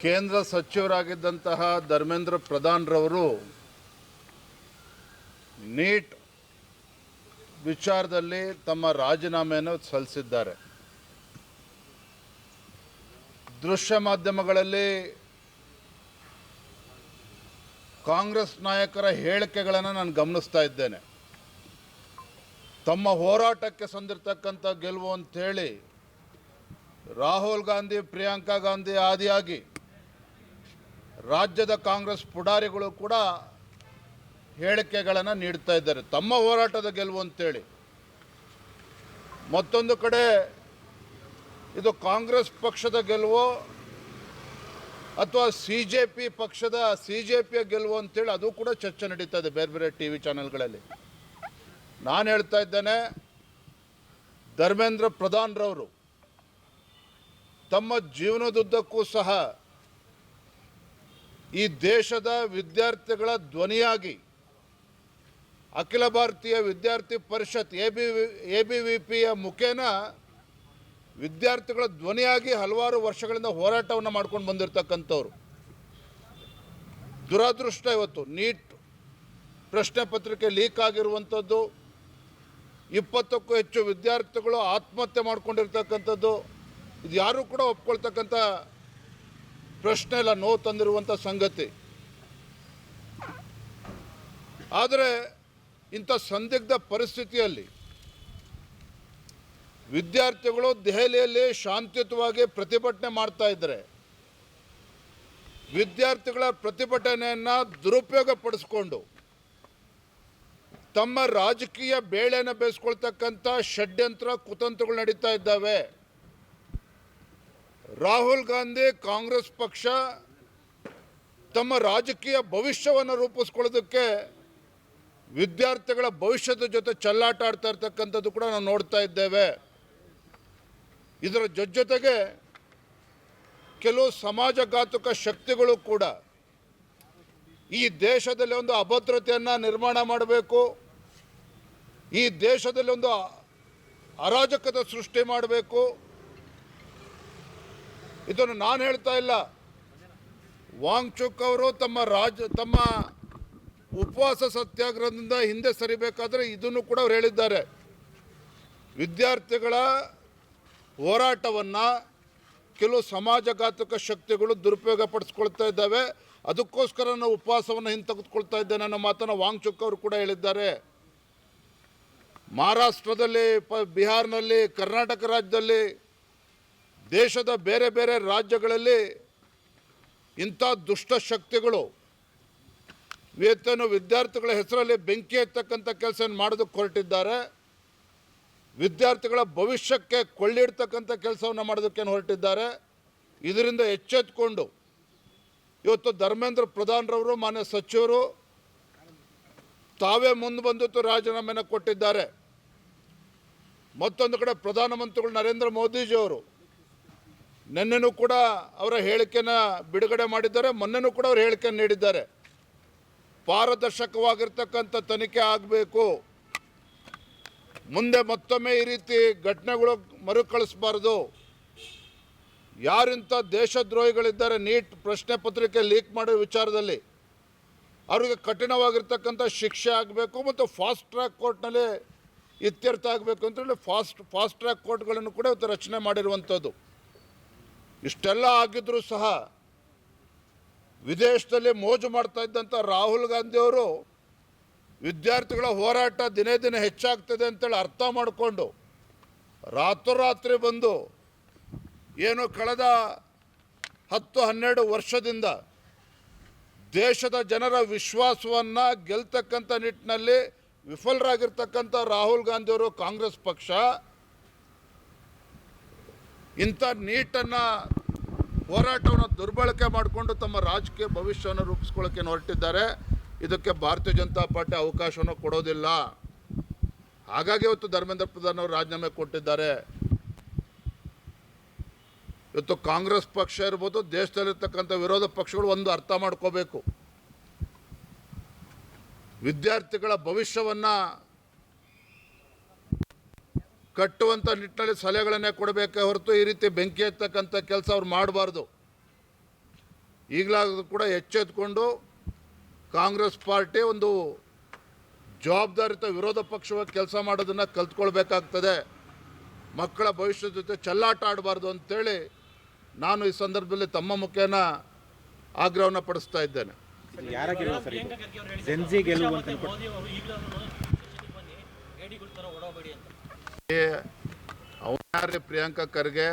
ಕೇಂದ್ರ ಸಚಿವರಾಗಿದ್ದಂತಹ ಧರ್ಮೇಂದ್ರ ಪ್ರಧಾನ್ರವರು ನೀಟ್ ವಿಚಾರದಲ್ಲಿ ತಮ್ಮ ರಾಜೀನಾಮೆಯನ್ನು ಸಲ್ಲಿಸಿದ್ದಾರೆ. ದೃಶ್ಯ ಮಾಧ್ಯಮಗಳಲ್ಲಿ ಕಾಂಗ್ರೆಸ್ ನಾಯಕರ ಹೇಳಿಕೆಗಳನ್ನು ನಾನು ಗಮನಿಸ್ತಾ ಇದ್ದೇನೆ. ತಮ್ಮ ಹೋರಾಟಕ್ಕೆ ಸಂದಿರ್ತಕ್ಕಂಥ ಗೆಲುವು ಅಂತೇಳಿ ರಾಹುಲ್ ಗಾಂಧಿ, ಪ್ರಿಯಾಂಕಾ ಗಾಂಧಿ ಆದಿಯಾಗಿ ರಾಜ್ಯದ ಕಾಂಗ್ರೆಸ್ ಪುಡಾರಿಗಳು ಕೂಡ ಹೇಳಿಕೆಗಳನ್ನು ನೀಡ್ತಾ ಇದ್ದಾರೆ, ತಮ್ಮ ಹೋರಾಟದ ಗೆಲುವು ಅಂತೇಳಿ. ಮತ್ತೊಂದು ಕಡೆ ಇದು ಕಾಂಗ್ರೆಸ್ ಪಕ್ಷದ ಗೆಲುವು ಅಥವಾ CJPಯ ಗೆಲುವು ಅಂತೇಳಿ ಅದು ಕೂಡ ಚರ್ಚೆ ನಡೀತಾ ಇದೆ ಬೇರೆ ಬೇರೆ TV ಚಾನೆಲ್ಗಳಲ್ಲಿ. ನಾನು ಹೇಳ್ತಾ ಇದ್ದೇನೆ, ಧರ್ಮೇಂದ್ರ ಪ್ರಧಾನ್ರವರು ತಮ್ಮ ಜೀವನದುದ್ದಕ್ಕೂ ಸಹ ಈ ದೇಶದ ವಿದ್ಯಾರ್ಥಿಗಳ ಧ್ವನಿಯಾಗಿ ಅಖಿಲ ಭಾರತೀಯ ವಿದ್ಯಾರ್ಥಿ ಪರಿಷತ್ ABVPಯ ಮುಖೇನ ವಿದ್ಯಾರ್ಥಿಗಳ ಧ್ವನಿಯಾಗಿ ಹಲವಾರು ವರ್ಷಗಳಿಂದ ಹೋರಾಟವನ್ನು ಮಾಡ್ಕೊಂಡು ಬಂದಿರತಕ್ಕಂಥವ್ರು. ದುರದೃಷ್ಟ ಇವತ್ತು ನೀಟ್ ಪ್ರಶ್ನೆ ಪತ್ರಿಕೆ ಲೀಕ್ ಆಗಿರುವಂಥದ್ದು, 20ಕ್ಕೂ ಹೆಚ್ಚು ವಿದ್ಯಾರ್ಥಿಗಳು ಆತ್ಮಹತ್ಯೆ ಮಾಡ್ಕೊಂಡಿರ್ತಕ್ಕಂಥದ್ದು, ಇದು ಯಾರೂ ಕೂಡ ಒಪ್ಕೊಳ್ತಕ್ಕಂಥ ಪ್ರಶ್ನೆ ಇಲ್ಲ, ನೋವು ತಂದಿರುವಂಥ ಸಂಗತಿ. ಆದರೆ ಇಂಥ ಸಂದಿಗ್ಧ ಪರಿಸ್ಥಿತಿಯಲ್ಲಿ ವಿದ್ಯಾರ್ಥಿಗಳು ದೆಹಲಿಯಲ್ಲಿ ಶಾಂತಿಯುತವಾಗಿ ಪ್ರತಿಭಟನೆ ಮಾಡ್ತಾ ಇದ್ದಾರೆ. ವಿದ್ಯಾರ್ಥಿಗಳ ಪ್ರತಿಭಟನೆಯನ್ನು ದುರುಪಯೋಗ ಪಡಿಸ್ಕೊಂಡು ತಮ್ಮ ರಾಜಕೀಯ ಬೇಳೆಯನ್ನು ಬೇಯಿಸ್ಕೊಳ್ತಕ್ಕಂಥ ಷಡ್ಯಂತ್ರ ಕುತಂತ್ರಗಳು ನಡೀತಾ ಇದ್ದಾವೆ. ರಾಹುಲ್ ಗಾಂಧಿ ಕಾಂಗ್ರೆಸ್ ಪಕ್ಷ ತಮ್ಮ ರಾಜಕೀಯ ಭವಿಷ್ಯವನ್ನು ರೂಪಿಸ್ಕೊಳ್ಳೋದಕ್ಕೆ ವಿದ್ಯಾರ್ಥಿಗಳ ಭವಿಷ್ಯದ ಜೊತೆ ಚೆಲ್ಲಾಟ ಆಡ್ತಾ ಇರ್ತಕ್ಕಂಥದ್ದು ಕೂಡ ನಾವು ನೋಡ್ತಾ ಇದ್ದೇವೆ. ಇದರ ಜೊತೆಗೆ ಕೆಲವು ಸಮಾಜಘಾತುಕ ಶಕ್ತಿಗಳು ಕೂಡ ಈ ದೇಶದಲ್ಲಿ ಒಂದು ಅಭದ್ರತೆಯನ್ನು ನಿರ್ಮಾಣ ಮಾಡಬೇಕು, ಈ ದೇಶದಲ್ಲಿ ಒಂದು ಅರಾಜಕತೆ ಸೃಷ್ಟಿ ಮಾಡಬೇಕು. ಇದನ್ನು ನಾನು ಹೇಳ್ತಾ ಇಲ್ಲ, ವಾಂಗ್ಚುಕ್ ಅವರು ತಮ್ಮ ಉಪವಾಸ ಸತ್ಯಾಗ್ರಹದಿಂದ ಹಿಂದೆ ಸರಿಬೇಕಾದ್ರೆ ಇದನ್ನು ಕೂಡ ಅವ್ರು ಹೇಳಿದ್ದಾರೆ. ವಿದ್ಯಾರ್ಥಿಗಳ ಹೋರಾಟವನ್ನು ಕೆಲವು ಸಮಾಜಘಾತುಕ ಶಕ್ತಿಗಳು ದುರುಪಯೋಗ ಪಡಿಸ್ಕೊಳ್ತಾ ಇದ್ದಾವೆ, ಅದಕ್ಕೋಸ್ಕರ ನಾವು ಉಪವಾಸವನ್ನು ಹಿಂತೆಗೆದುಕೊಳ್ತಾ ಇದ್ದೇನೆ ಅನ್ನೋ ಮಾತನ್ನು ವಾಂಗ್ಚುಕ್ ಅವರು ಕೂಡ ಹೇಳಿದ್ದಾರೆ. ಮಹಾರಾಷ್ಟ್ರದಲ್ಲಿ, ಬಿಹಾರ್ನಲ್ಲಿ, ಕರ್ನಾಟಕ ರಾಜ್ಯದಲ್ಲಿ, ದೇಶದ ಬೇರೆ ಬೇರೆ ರಾಜ್ಯಗಳಲ್ಲಿ ಇಂಥ ದುಷ್ಟ ಶಕ್ತಿಗಳು ಇವತ್ತೇನು ವಿದ್ಯಾರ್ಥಿಗಳ ಹೆಸರಲ್ಲಿ ಬೆಂಕಿ ಎತ್ತಕ್ಕಂಥ ಕೆಲಸ ಮಾಡೋದಕ್ಕೆ ಹೊರಟಿದ್ದಾರೆ, ವಿದ್ಯಾರ್ಥಿಗಳ ಭವಿಷ್ಯಕ್ಕೆ ಕೊಳ್ಳಿಡ್ತಕ್ಕಂಥ ಕೆಲಸವನ್ನು ಮಾಡೋದಕ್ಕೇನು ಹೊರಟಿದ್ದಾರೆ. ಇದರಿಂದ ಎಚ್ಚೆತ್ತುಕೊಂಡು ಇವತ್ತು ಧರ್ಮೇಂದ್ರ ಪ್ರಧಾನ್ರವರು, ಮಾನ್ಯ ಸಚಿವರು ತಾವೇ ಮುಂದೆ ಬಂದು ರಾಜೀನಾಮೆಯನ್ನು ಕೊಟ್ಟಿದ್ದಾರೆ. ಮತ್ತೊಂದು ಕಡೆ ಪ್ರಧಾನಮಂತ್ರಿಗಳು ನರೇಂದ್ರ ಮೋದಿಜಿಯವರು ನಿನ್ನೆನೂ ಕೂಡ ಅವರ ಹೇಳಿಕೆಯನ್ನು ಬಿಡುಗಡೆ ಮಾಡಿದ್ದಾರೆ, ಮೊನ್ನೆನೂ ಕೂಡ ಅವರು ಹೇಳಿಕೆಯನ್ನು ನೀಡಿದ್ದಾರೆ. ಪಾರದರ್ಶಕವಾಗಿರ್ತಕ್ಕಂಥ ತನಿಖೆ ಆಗಬೇಕು, ಮುಂದೆ ಮತ್ತೊಮ್ಮೆ ಈ ರೀತಿ ಘಟನೆಗಳು ಮರುಕಳಿಸಬಾರ್ದು. ಯಾರಿಂಥ ದೇಶದ್ರೋಹಿಗಳಿದ್ದಾರೆ ನೀಟ್ ಪ್ರಶ್ನೆ ಪತ್ರಿಕೆ ಲೀಕ್ ಮಾಡೋ ವಿಚಾರದಲ್ಲಿ ಅವರಿಗೆ ಕಠಿಣವಾಗಿರ್ತಕ್ಕಂಥ ಶಿಕ್ಷೆ ಆಗಬೇಕು ಮತ್ತು ಫಾಸ್ಟ್ ಟ್ರ್ಯಾಕ್ ಕೋರ್ಟ್ನಲ್ಲಿ ಇತ್ಯರ್ಥ ಆಗಬೇಕು ಅಂತೇಳಿ ಫಾಸ್ಟ್ ಟ್ರ್ಯಾಕ್ ಕೋರ್ಟ್ಗಳನ್ನು ಕೂಡ ಇವತ್ತು ರಚನೆ ಮಾಡಿರುವಂಥದ್ದು. ಇಷ್ಟೆಲ್ಲ ಆಗಿದ್ರೂ ಸಹ ವಿದೇಶದಲ್ಲಿ ಮೋಜು ಮಾಡ್ತಾ ಇದ್ದಂಥ ರಾಹುಲ್ ಗಾಂಧಿಯವರು ವಿದ್ಯಾರ್ಥಿಗಳ ಹೋರಾಟ ದಿನೇ ದಿನೇ ಹೆಚ್ಚಾಗ್ತದೆ ಅಂತೇಳಿ ಅರ್ಥ ಮಾಡಿಕೊಂಡು ರಾತ್ರೋರಾತ್ರಿ ಬಂದು ಏನು ಕಳೆದ 10-12 ವರ್ಷದಿಂದ ದೇಶದ ಜನರ ವಿಶ್ವಾಸವನ್ನು ಗೆಲ್ತಕ್ಕಂಥ ನಿಟ್ಟಿನಲ್ಲಿ ವಿಫಲರಾಗಿರ್ತಕ್ಕಂಥ ರಾಹುಲ್ ಗಾಂಧಿಯವರು ಕಾಂಗ್ರೆಸ್ ಪಕ್ಷ ಇಂಥ ನೀಟನ್ನು ಹೋರಾಟವನ್ನು ದುರ್ಬಳಕೆ ಮಾಡಿಕೊಂಡು ತಮ್ಮ ರಾಜಕೀಯ ಭವಿಷ್ಯವನ್ನು ರೂಪಿಸ್ಕೊಳ್ಳೋಕೆ ಹೊರಟಿದ್ದಾರೆ. ಇದಕ್ಕೆ ಭಾರತೀಯ ಜನತಾ ಪಾರ್ಟಿ ಅವಕಾಶವನ್ನು ಕೊಡೋದಿಲ್ಲ. ಹಾಗಾಗಿ ಇವತ್ತು ಧರ್ಮೇಂದ್ರ ಪ್ರಧಾನ್ ಅವರು ರಾಜೀನಾಮೆ ಕೊಟ್ಟಿದ್ದಾರೆ. ಇವತ್ತು ಕಾಂಗ್ರೆಸ್ ಪಕ್ಷ ಇರ್ಬೋದು, ದೇಶದಲ್ಲಿರ್ತಕ್ಕಂಥ ವಿರೋಧ ಪಕ್ಷಗಳು ಒಂದು ಅರ್ಥ ಮಾಡ್ಕೋಬೇಕು, ವಿದ್ಯಾರ್ಥಿಗಳ ಭವಿಷ್ಯವನ್ನು ಕಟ್ಟುವಂಥ ನಿಟ್ಟಿನಲ್ಲಿ ಸಲಹೆಗಳನ್ನೇ ಕೊಡಬೇಕೇ ಹೊರತು ಈ ರೀತಿ ಬೆಂಕಿ ಎತ್ತಕ್ಕಂಥ ಕೆಲಸ ಅವ್ರು ಮಾಡಬಾರ್ದು. ಈಗಲಾದರೂ ಕೂಡ ಎಚ್ಚೆತ್ತುಕೊಂಡು ಕಾಂಗ್ರೆಸ್ ಪಾರ್ಟಿ ಒಂದು ಜವಾಬ್ದಾರಿತ ವಿರೋಧ ಪಕ್ಷವಾಗಿ ಕೆಲಸ ಮಾಡೋದನ್ನು ಕಲ್ತ್ಕೊಳ್ಬೇಕಾಗ್ತದೆ. ಮಕ್ಕಳ ಭವಿಷ್ಯದ ಜೊತೆ ಚೆಲ್ಲಾಟ ಆಡಬಾರ್ದು ಅಂತೇಳಿ ನಾನು ಈ ಸಂದರ್ಭದಲ್ಲಿ ತಮ್ಮ ಮುಖೇನ ಆಗ್ರಹವನ್ನು ಪಡಿಸ್ತಾ ಇದ್ದೇನೆ. ಅವನ್ಯಾರೇ ಪ್ರಿಯಾಂಕಾ ಖರ್ಗೆ,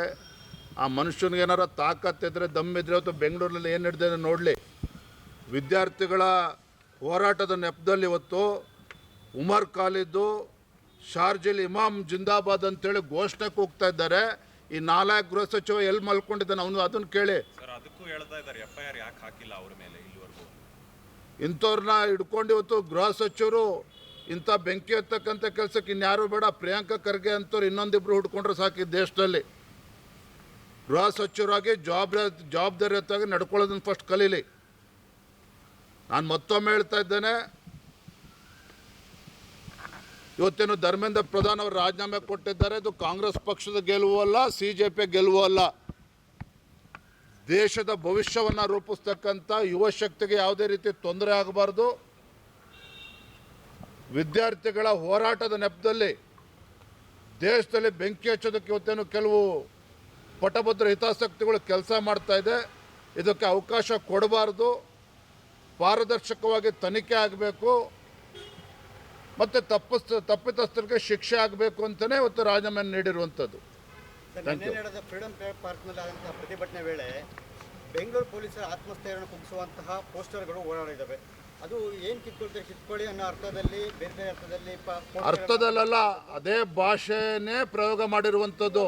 ಆ ಮನುಷ್ಯನಿಗೆ ಏನಾರ ತಾಕತ್ತಿದ್ರೆ ದಮ್ಮಿದ್ರೆ ಇವತ್ತು ಬೆಂಗಳೂರಲ್ಲಿ ಏನು ನಡೆದಿದೆ ನೋಡಲಿ. ವಿದ್ಯಾರ್ಥಿಗಳ ಹೋರಾಟದ ನೆಪದಲ್ಲಿ ಇವತ್ತು ಉಮರ್ ಖಾಲಿದ್ದು ಶಾರ್ಜಿಲ್ ಇಮಾಮ್ ಜಿಂದಾಬಾದ್ ಅಂತೇಳಿ ಘೋಷಣೆ ಕೂಗ್ತಾ ಇದ್ದಾರೆ. ಈ 4 ಗೃಹ ಸಚಿವ ಎಲ್ಲಿ ಮಲ್ಕೊಂಡಿದ್ದಾನೆ ಅವನು ಅದನ್ನು ಕೇಳಿ. ಇಂಥವ್ರನ್ನ ಹಿಡ್ಕೊಂಡು ಇವತ್ತು ಗೃಹ ಸಚಿವರು ಇಂಥ ಬೆಂಕಿ ಎತ್ತಕ್ಕಂಥ ಕೆಲಸಕ್ಕೆ ಇನ್ಯಾರು ಬೇಡ, ಪ್ರಿಯಾಂಕಾ ಖರ್ಗೆ ಅಂತವ್ರು ಇನ್ನೊಂದಿಬ್ರು ಹುಡ್ಕೊಂಡ್ರೆ ಸಾಕು. ಈ ದೇಶದಲ್ಲಿ ಗೃಹ ಸಚಿವರಾಗಿ ಜವಾಬ್ದಾರಿಯುತವಾಗಿ ನಡ್ಕೊಳ್ಳೋದನ್ನು ಫಸ್ಟ್ ಕಲೀಲಿ. ನಾನು ಮತ್ತೊಮ್ಮೆ ಹೇಳ್ತಾ ಇದ್ದೇನೆ, ಇವತ್ತೇನು ಧರ್ಮೇಂದ್ರ ಪ್ರಧಾನ್ ಅವರು ರಾಜೀನಾಮೆ ಕೊಟ್ಟಿದ್ದಾರೆ. ಇದು ಕಾಂಗ್ರೆಸ್ ಪಕ್ಷದ ಗೆಲುವು ಅಲ್ಲ, CJP ಗೆಲುವು ಅಲ್ಲ. ದೇಶದ ಭವಿಷ್ಯವನ್ನು ರೂಪಿಸ್ತಕ್ಕಂಥ ಯುವ ಶಕ್ತಿಗೆ ಯಾವುದೇ ರೀತಿ ತೊಂದರೆ ಆಗಬಾರ್ದು. ವಿದ್ಯಾರ್ಥಿಗಳ ಹೋರಾಟದ ನೆಪದಲ್ಲಿ ದೇಶದಲ್ಲಿ ಬೆಂಕಿ ಹಚ್ಚೋದಕ್ಕೆ ಇವತ್ತೇನು ಕೆಲವು ಪಟಭದ್ರ ಹಿತಾಸಕ್ತಿಗಳು ಕೆಲಸ ಮಾಡ್ತಾ ಇದೆ. ಇದಕ್ಕೆ ಅವಕಾಶ ಕೊಡಬಾರ್ದು. ಪಾರದರ್ಶಕವಾಗಿ ತನಿಖೆ ಆಗಬೇಕು ಮತ್ತು ತಪ್ಪಿತಸ್ಥರಿಗೆ ಶಿಕ್ಷೆ ಆಗಬೇಕು ಅಂತಲೇ ಇವತ್ತು ರಾಜೀನಾಮೆ ನೀಡಿರುವಂಥದ್ದು. ನಡೆದ ಫ್ರೀಡಂ ಪಾರ್ಕ್ನಲ್ಲಿ ಆದಂತಹ ಪ್ರತಿಭಟನೆ ವೇಳೆ ಬೆಂಗಳೂರು ಪೊಲೀಸರ ಆತ್ಮಸ್ಥೈರ್ಯವನ್ನು ಕುಗ್ಗಿಸುವಂತಹ ಪೋಸ್ಟರ್ಗಳು ಓಡಾಡಿದ್ದಾವೆ. ಅದು ಏನು ಕಿತ್ಕೊಳ್ಳಿ ಅನ್ನೋ ಅರ್ಥದಲ್ಲಿ, ಬೇರೆ ಬೇರೆ ಅರ್ಥದಲ್ಲ, ಅದೇ ಭಾಷೆನೇ ಪ್ರಯೋಗ ಮಾಡಿರುವಂಥದ್ದು,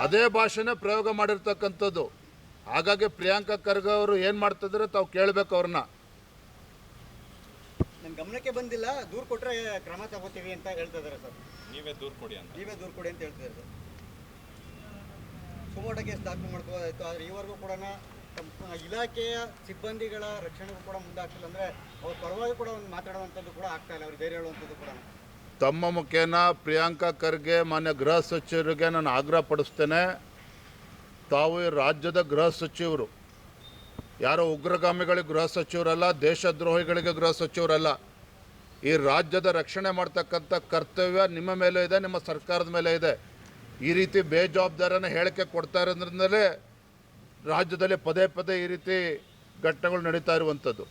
ಅದೇ ಭಾಷೆನೇ ಪ್ರಯೋಗ ಮಾಡಿರ್ತಕ್ಕಂಥದ್ದು. ಹಾಗಾಗಿ ಪ್ರಿಯಾಂಕಾ ಖರ್ಗೆ ಅವರು ಏನು ಮಾಡ್ತಿದ್ರೆ ತಾವು ಕೇಳಬೇಕು ಅವ್ರನ್ನ. ನನ್ನ ಗಮನಕ್ಕೆ ಬಂದಿಲ್ಲ, ದೂರು ಕೊಟ್ಟರೆ ಕ್ರಮ ತಗೋತೀವಿ ಅಂತ ಹೇಳ್ತಾ ಇದ್ದಾರೆ ಸರ್. ನೀವೇ ದೂರು ಕೊಡಿ ಅಂತ ಹೇಳ್ತಿದ್ದಾರೆ ಸರ್. ಸುಮೋಟ ಕೇಸ್ ದಾಖಲು ಮಾಡ್ಕೋದಾಯ್ತು, ಆದರೆ ಈವರೆಗೂ ಕೂಡ ಇಲಾಖೆಯ ಸಿಬ್ಬಂದಿಗಳ ರಕ್ಷಣೆಗೂ ಕೂಡ ಮುಂದಾಗ್ತಿಲ್ಲ. ಅಂದರೆ ಅವ್ರ ಪರವಾಗಿ ಕೂಡ ಒಂದು ಮಾತಾಡುವಂಥದ್ದು ಕೂಡ ಆಗ್ತಾ ಇಲ್ಲ, ಅವ್ರು ಧೈರ್ಯ ಹೇಳುವಂಥದ್ದು ಕೂಡ. ತಮ್ಮ ಮುಖೇನ ಪ್ರಿಯಾಂಕಾ ಖರ್ಗೆ ಮಾನ್ಯ ಗೃಹ ಸಚಿವರಿಗೆ ನಾನು ಆಗ್ರಹ ಪಡಿಸ್ತೇನೆ. ತಾವು ರಾಜ್ಯದ ಗೃಹ ಸಚಿವರು, ಯಾರೋ ಉಗ್ರಗಾಮಿಗಳಿಗೆ ಗೃಹ ಸಚಿವರಲ್ಲ, ದೇಶದ್ರೋಹಿಗಳಿಗೆ ಗೃಹ ಸಚಿವರಲ್ಲ. ಈ ರಾಜ್ಯದ ರಕ್ಷಣೆ ಮಾಡ್ತಕ್ಕಂಥ ಕರ್ತವ್ಯ ನಿಮ್ಮ ಮೇಲೆ ಇದೆ, ನಿಮ್ಮ ಸರ್ಕಾರದ ಮೇಲೆ ಇದೆ. ಈ ರೀತಿ ಬೇಜವಾಬ್ದಾರನ ಹೇಳಿಕೆ ಕೊಡ್ತಾ ಇರೋದ್ರಿಂದಲೇ ರಾಜ್ಯದಲ್ಲಿ ಪದೇ ಪದೇ ಈ ರೀತಿ ಘಟನೆಗಳು ನಡೀತಾ ಇರುವಂಥದ್ದು.